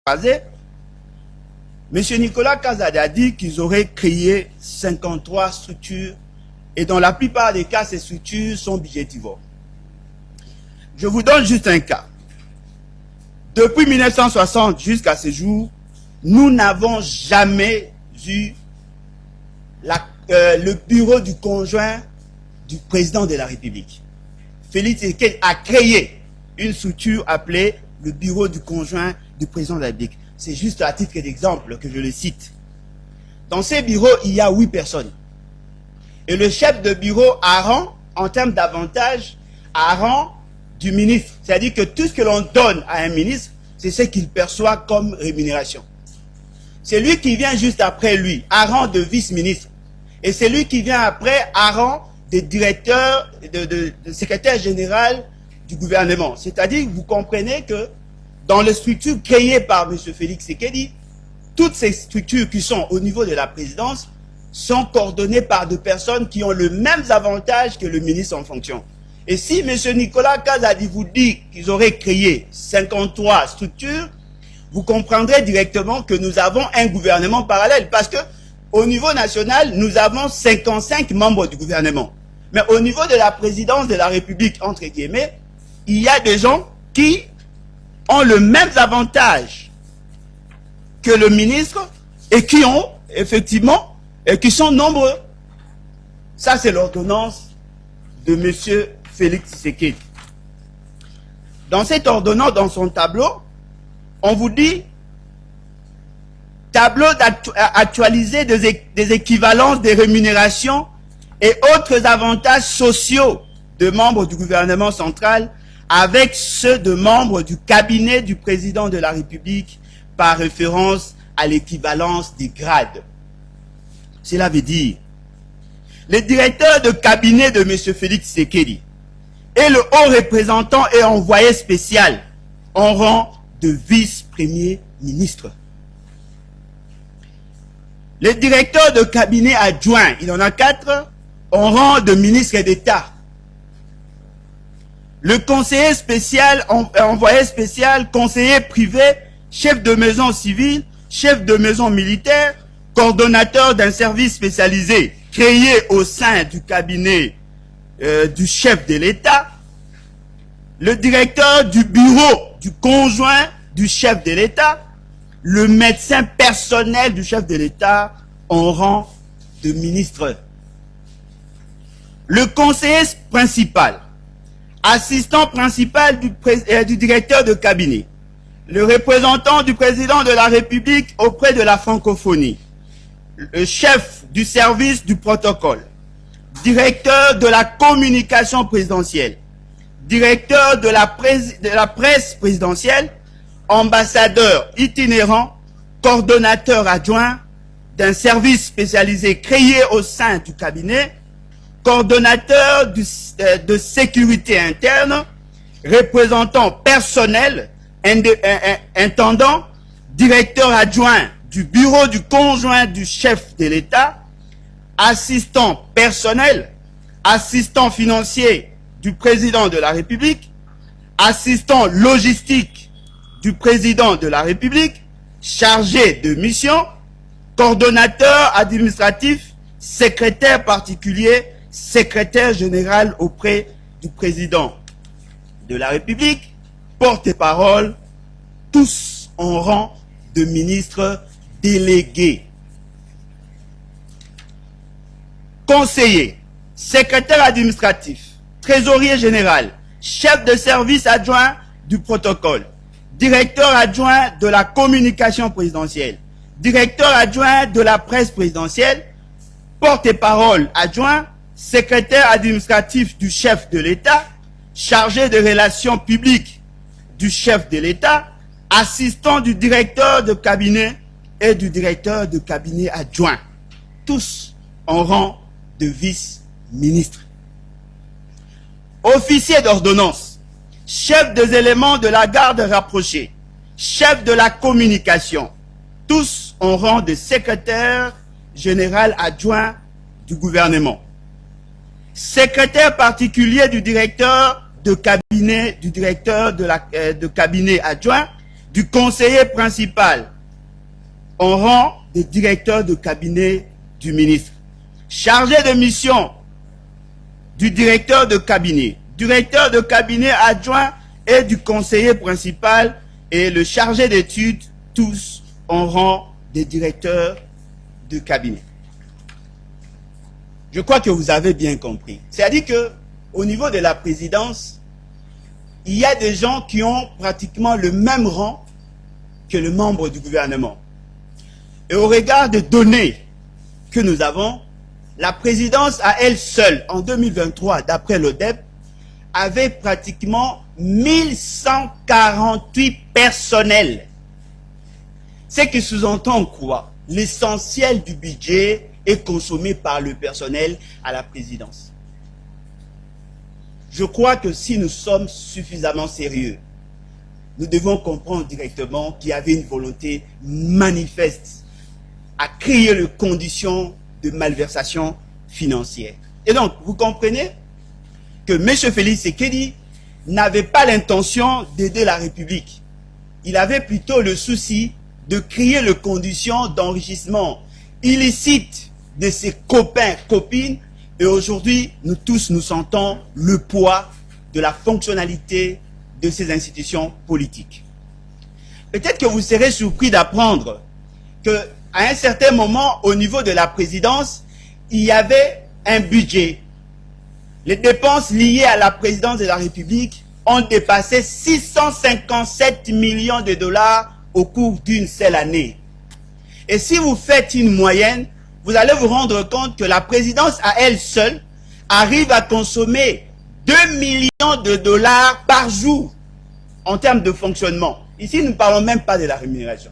passé, M. Nicolas Kazadi a dit qu'ils auraient créé 53 structures et dans la plupart des cas, ces structures sont budgétivores. Je vous donne juste un cas. Depuis 1960 jusqu'à ce jour, nous n'avons jamais eu le bureau du conjoint du président de la République. Félix Tshisekedi a créé une structure appelée le bureau du conjoint du président de la République. C'est juste à titre d'exemple que je le cite. Dans ces bureaux, il y a 8 personnes. Et le chef de bureau a rang, en termes d'avantages, a rang du ministre. C'est-à-dire que tout ce que l'on donne à un ministre, c'est ce qu'il perçoit comme rémunération. C'est lui qui vient juste après lui, à rang de vice-ministre. Et c'est lui qui vient après, à rang de directeur, de secrétaire général du gouvernement. C'est-à-dire, vous comprenez que dans les structures créées par M. Félix Tshisekedi, toutes ces structures qui sont au niveau de la présidence sont coordonnées par des personnes qui ont le même avantage que le ministre en fonction. Et si M. Nicolas Kazadi vous dit qu'ils auraient créé 53 structures, vous comprendrez directement que nous avons un gouvernement parallèle. Parce que au niveau national, nous avons 55 membres du gouvernement. Mais au niveau de la présidence de la République, entre guillemets, il y a des gens qui ont le même avantage que le ministre et qui ont, effectivement, et qui sont nombreux. Ça, c'est l'ordonnance de M. Félix Tshisekedi. Dans cette ordonnance, dans son tableau, on vous dit tableau actualisé des équivalences des rémunérations et autres avantages sociaux de membres du gouvernement central avec ceux de membres du cabinet du président de la République par référence à l'équivalence des grades. Cela veut dire le directeur de cabinet de M. Félix Tshisekedi et le haut représentant et envoyé spécial en rang de vice-premier ministre. Le directeur de cabinet adjoint, il en a 4, en rang de ministre d'État. Le conseiller spécial, envoyé spécial, conseiller privé, chef de maison civile, chef de maison militaire, coordonnateur d'un service spécialisé créé au sein du cabinet du chef de l'État, le directeur du bureau du conjoint du chef de l'État, le médecin personnel du chef de l'État en rang de ministre. Le conseiller principal, assistant principal du directeur de cabinet, le représentant du président de la République auprès de la francophonie, le chef du service du protocole, directeur de la communication présidentielle, directeur de la presse présidentielle, ambassadeur itinérant, coordonnateur adjoint d'un service spécialisé créé au sein du cabinet, coordonnateur de sécurité interne, représentant personnel, intendant, directeur adjoint du bureau du conjoint du chef de l'État, assistant personnel, assistant financier du président de la République, assistant logistique du président de la République, chargé de mission, coordonnateur administratif, secrétaire particulier, secrétaire général auprès du président de la République, porte-parole, tous en rang de ministres délégués. Conseiller, secrétaire administratif, trésorier général, chef de service adjoint du protocole, directeur adjoint de la communication présidentielle, directeur adjoint de la presse présidentielle, porte-parole adjoint, secrétaire administratif du chef de l'État, chargé des relations publiques du chef de l'État, assistant du directeur de cabinet et du directeur de cabinet adjoint, tous en rang de vice-ministre. Officier d'ordonnance, chef des éléments de la garde rapprochée, chef de la communication, tous en rang de secrétaire général adjoint du gouvernement. Secrétaire particulier du directeur de cabinet, du directeur de cabinet adjoint, du conseiller principal en rang de directeur de cabinet du ministre, chargé de mission du directeur de cabinet adjoint et du conseiller principal et le chargé d'études, tous en rang de directeur de cabinet. Je crois que vous avez bien compris. C'est-à-dire que au niveau de la présidence, il y a des gens qui ont pratiquement le même rang que le membre du gouvernement. Et au regard des données que nous avons, la présidence à elle seule, en 2023, d'après l'ODEP, avait pratiquement 1148 personnels. Ce qui sous-entend quoi? L'essentiel du budget est consommé par le personnel à la présidence. Je crois que si nous sommes suffisamment sérieux, nous devons comprendre directement qu'il y avait une volonté manifeste à créer les conditions de malversation financière. Et donc, vous comprenez que M. Félix Tshisekedi n'avait pas l'intention d'aider la République. Il avait plutôt le souci de créer les conditions d'enrichissement illicite de ses copains, copines. Et aujourd'hui, nous tous nous sentons le poids de la fonctionnalité de ces institutions politiques. Peut-être que vous serez surpris d'apprendre qu'à un certain moment, au niveau de la présidence, il y avait un budget. Les dépenses liées à la présidence de la République ont dépassé 657 millions de dollars au cours d'une seule année. Et si vous faites une moyenne, vous allez vous rendre compte que la présidence à elle seule arrive à consommer 2 millions de dollars par jour en termes de fonctionnement. Ici, nous ne parlons même pas de la rémunération.